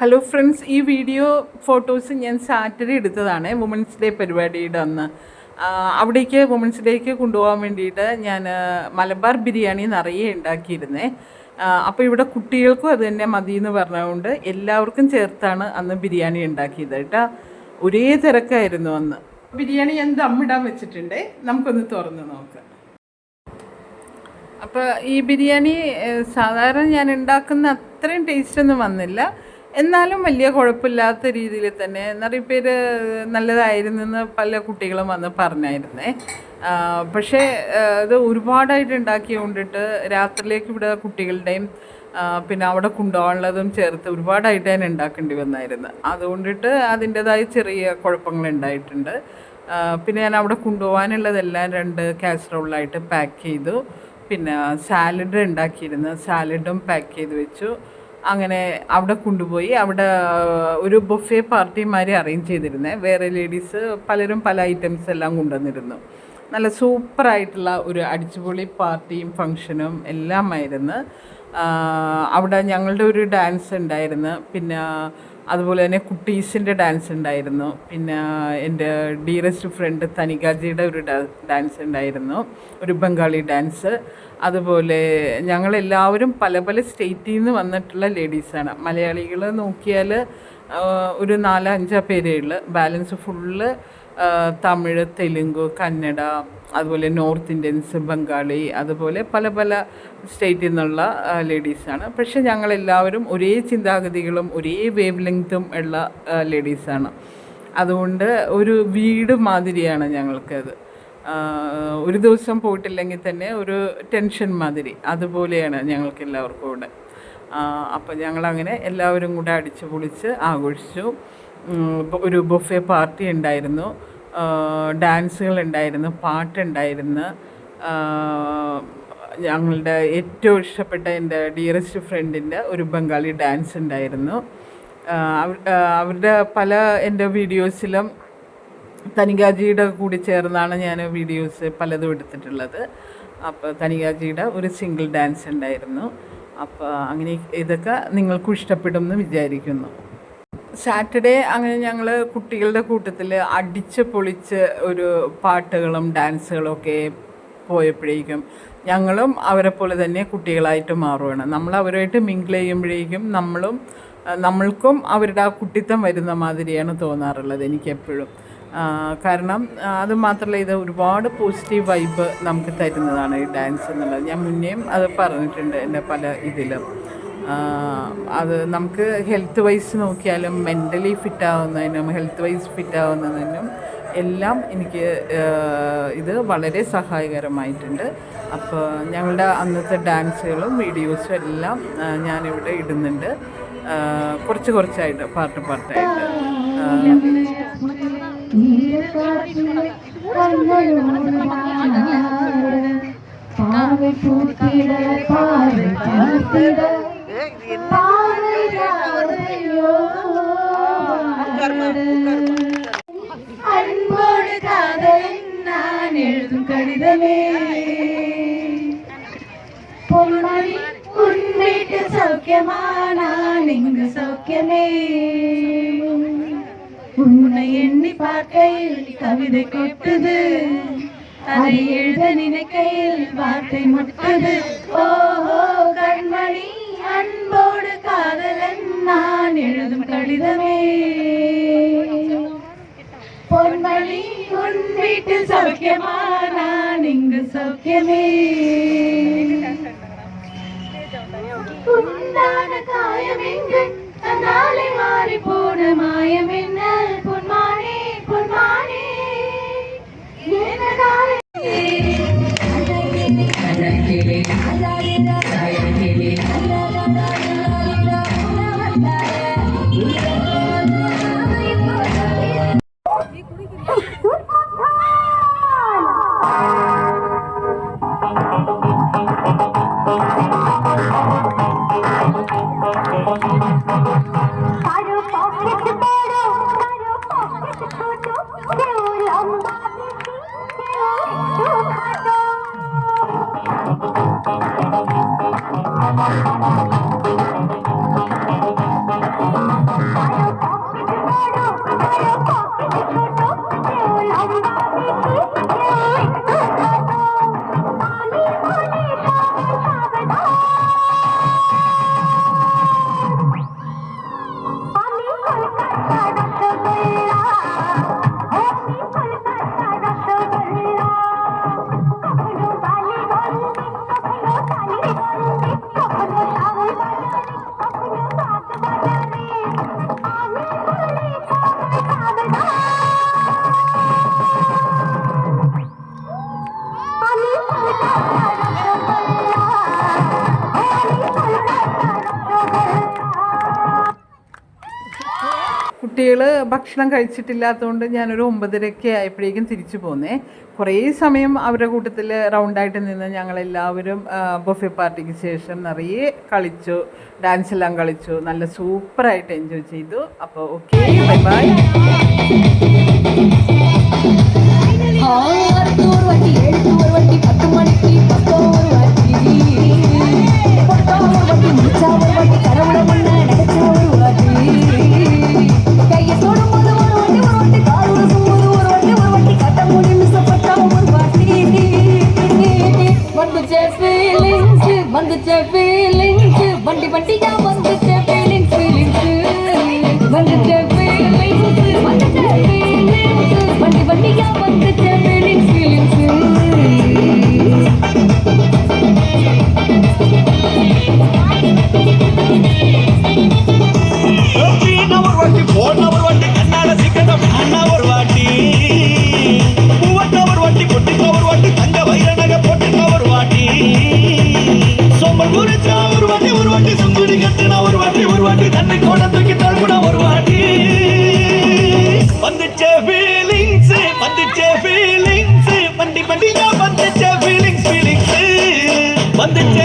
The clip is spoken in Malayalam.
ഹലോ ഫ്രണ്ട്സ്, ഈ വീഡിയോ ഫോട്ടോസ് ഞാൻ സാറ്റർഡേ എടുത്തതാണ്, വുമൻസ് ഡേ പരിപാടിയുടെ അന്ന്. അവിടേക്ക് വുമൻസ് ഡേക്ക് കൊണ്ടുപോകാൻ വേണ്ടിയിട്ട് ഞാൻ മലബാർ ബിരിയാണി നിറയെ ഉണ്ടാക്കിയിരുന്നേ. അപ്പോൾ ഇവിടെ കുട്ടികൾക്കും അത് തന്നെ മതി എന്ന് പറഞ്ഞതുകൊണ്ട് എല്ലാവർക്കും ചേർത്താണ് അന്ന് ബിരിയാണി ഉണ്ടാക്കിയത് കേട്ടോ. ഒരേ തിരക്കായിരുന്നു അന്ന്. ബിരിയാണി ഞാൻ ദമ്മിടാൻ വെച്ചിട്ടുണ്ട്, നമുക്കൊന്ന് തുറന്ന് നോക്കാം. അപ്പോൾ ഈ ബിരിയാണി സാധാരണ ഞാൻ ഉണ്ടാക്കുന്ന അത്രയും ടേസ്റ്റൊന്നും വന്നില്ല, എന്നാലും വലിയ കുഴപ്പമില്ലാത്ത രീതിയിൽ തന്നെ നിറയെ പേര് നല്ലതായിരുന്നെന്ന് പല കുട്ടികളും വന്ന് പറഞ്ഞായിരുന്നേ. പക്ഷേ ഇത് ഒരുപാടായിട്ട് ഉണ്ടാക്കി കൊണ്ടിട്ട് രാത്രിയിലേക്ക് ഇവിടെ കുട്ടികളുടെയും പിന്നെ അവിടെ കൊണ്ടുപോകാനുള്ളതും ചേർത്ത് ഒരുപാടായിട്ട് ഞാൻ ഉണ്ടാക്കേണ്ടി വന്നായിരുന്നു. അതുകൊണ്ടിട്ട് അതിൻ്റെതായ ചെറിയ കുഴപ്പങ്ങളുണ്ടായിട്ടുണ്ട്. പിന്നെ ഞാൻ അവിടെ കൊണ്ടുപോകാനുള്ളതെല്ലാം 2 കാസറോളായിട്ട് പാക്ക് ചെയ്തു. പിന്നെ സാലഡ് ഉണ്ടാക്കിയിരുന്നു, സാലഡും പാക്ക് ചെയ്ത് വെച്ചു. അങ്ങനെ അവിടെ കൊണ്ടുപോയി അവിടെ ഒരു ബൊഫെ പാർട്ടിമാരെ അറേഞ്ച് ചെയ്തിരുന്നേ. വേറെ ലേഡീസ് പലരും പല ഐറ്റംസ് എല്ലാം കൊണ്ടുവന്നിരുന്നു. നല്ല സൂപ്പറായിട്ടുള്ള ഒരു അടിച്ചുപൊളി പാർട്ടിയും ഫങ്ഷനും എല്ലാമായിരുന്നു. അവിടെ ഞങ്ങളുടെ ഒരു ഡാൻസ് ഉണ്ടായിരുന്നു, പിന്നെ അതുപോലെ തന്നെ കുട്ടീസിൻ്റെ ഡാൻസ് ഉണ്ടായിരുന്നു, പിന്നെ എൻ്റെ ഡിയറസ്റ്റ് ഫ്രണ്ട് തനികാജിയുടെ ഒരു ഡാൻസ് ഉണ്ടായിരുന്നു, ഒരു ബംഗാളി ഡാൻസ്. അതുപോലെ ഞങ്ങളെല്ലാവരും പല പല സ്റ്റേറ്റിൽ നിന്ന് വന്നിട്ടുള്ള ലേഡീസാണ്. മലയാളികൾ നോക്കിയാൽ ഒരു 4-5 പേരേ ഉള്ളൂ. ബാലൻസ് ഫുള്ള് തമിഴ്, തെലുങ്ക്, കന്നഡ, അതുപോലെ നോർത്ത് ഇന്ത്യൻസ്, ബംഗാളി, അതുപോലെ പല പല സ്റ്റേറ്റിൽ നിന്നുള്ള ലേഡീസാണ്. പക്ഷെ ഞങ്ങളെല്ലാവരും ഒരേ ചിന്താഗതികളും ഒരേ വേവ് ലെങ്ത്തും ഉള്ള ലേഡീസാണ്. അതുകൊണ്ട് ഒരു വീട് മാതിരിയാണ് ഞങ്ങൾക്കത്. ഒരു ദിവസം പോയിട്ടില്ലെങ്കിൽ തന്നെ ഒരു ടെൻഷൻ മാതിരി അതുപോലെയാണ് ഞങ്ങൾക്ക് എല്ലാവർക്കും ഇവിടെ. അപ്പോൾ ഞങ്ങളങ്ങനെ എല്ലാവരും കൂടെ അടിച്ചു പൊളിച്ച് ആഘോഷിച്ചു. ഒരു ബൊഫെ പാർട്ടി ഉണ്ടായിരുന്നു, ഡാൻസുകളുണ്ടായിരുന്നു, പാട്ടുണ്ടായിരുന്നു. ഞങ്ങളുടെ ഏറ്റവും ഇഷ്ടപ്പെട്ട എൻ്റെ ഡിയറസ്റ്റ് ഫ്രണ്ടിൻ്റെ ഒരു ബംഗാളി ഡാൻസ് ഉണ്ടായിരുന്നു. അവരുടെ പല എൻ്റെ വീഡിയോസിലും തനികാജിയുടെ കൂടി ചേർന്നാണ് ഞാൻ വീഡിയോസ് പലതും എടുത്തിട്ടുള്ളത്. അപ്പോൾ തനികാജിയുടെ ഒരു സിംഗിൾ ഡാൻസ് ഉണ്ടായിരുന്നു. അപ്പോൾ അങ്ങനെ ഇതൊക്കെ നിങ്ങൾക്കും ഇഷ്ടപ്പെടുമെന്ന് വിചാരിക്കുന്നു. സാറ്റർഡേ അങ്ങനെ ഞങ്ങൾ കുട്ടികളുടെ കൂട്ടത്തിൽ അടിച്ച് പൊളിച്ച് ഒരു പാട്ടുകളും ഡാൻസുകളും ഒക്കെ പോയപ്പോഴേക്കും ഞങ്ങളും അവരെ പോലെ തന്നെ കുട്ടികളായിട്ട് മാറുകയാണ്. നമ്മൾ അവരുമായിട്ട് മിങ്കിൾ ചെയ്യുമ്പോഴേക്കും നമ്മൾക്കും അവരുടെ ആ കുട്ടിത്തം വരുന്ന മാതിരിയാണ് തോന്നാറുള്ളത് എനിക്കെപ്പോഴും. കാരണം അതുമാത്രമല്ല, ഇത് ഒരുപാട് പോസിറ്റീവ് വൈബ് നമുക്ക് തരുന്നതാണ് ഈ ഡാൻസ് എന്നുള്ളത്. ഞാൻ മുന്നേയും അത് പറഞ്ഞിട്ടുണ്ട് എൻ്റെ പല ഇതിലും. അത് നമുക്ക് ഹെൽത്ത് വൈസ് നോക്കിയാലും മെൻ്റലി ഫിറ്റാവുന്നതിനും ഹെൽത്ത് വൈസ് ഫിറ്റാവുന്നതിനും എല്ലാം എനിക്ക് ഇത് വളരെ സഹായകരമായിട്ടുണ്ട്. അപ്പോൾ ഞങ്ങളുടെ അന്നത്തെ ഡാൻസുകളും വീഡിയോസും എല്ലാം ഞാനിവിടെ ഇടുന്നുണ്ട്, കുറച്ചായിട്ട് പാർട്ടായിട്ട്. அன்போடு காதலின் நான் எழுதும் கடிதமே, பொன்மணி உன் வீட்டு சௌக்கியமா, நான் இங்கு சௌக்கியமே. உன்னை எண்ணி பார்க்கையில் கவிதை கொட்டுது, அதை எழுத நினைக்கையில் வார்த்தை முட்டுது. ஓஹோ கண்மணி, அன்போடு காதலன் நான் எழுதும் கடிதமே, பொன்மணி உன் வீட்டில் சௌக்கியமா, நான் இங்கு சௌக்கியமே. உண்டான காயம் எங்கு நாளை மாறி போன மாயம் என்ன, பொன்மானே பொன்மானே என்ன காயம் കുട്ടികൾ ഭക്ഷണം കഴിച്ചിട്ടില്ലാത്തതുകൊണ്ട് ഞാനൊരു 9:30 ആയപ്പോഴേക്കും തിരിച്ചു പോന്നേ. കുറേ സമയം അവരുടെ കൂട്ടത്തിൽ റൗണ്ടായിട്ട് നിന്ന് ഞങ്ങളെല്ലാവരും ബൊഫെ പാർട്ടിക്ക് ശേഷം നിറയെ കളിച്ചു, ഡാൻസ് എല്ലാം കളിച്ചു, നല്ല സൂപ്പറായിട്ട് എൻജോയ് ചെയ്തു. അപ്പോൾ ഓക്കെ, ബൈ ബൈ. வந்துச்சே ஃபீலிங்ஸ் வண்டி வண்டியா வந்துச்சே ஃபீலிங்ஸ் வந்துச்சே ஃபீலிங்ஸ் வண்டி வண்டியா வந்துச்சே ஃபீலிங்ஸ் வந்துச்சே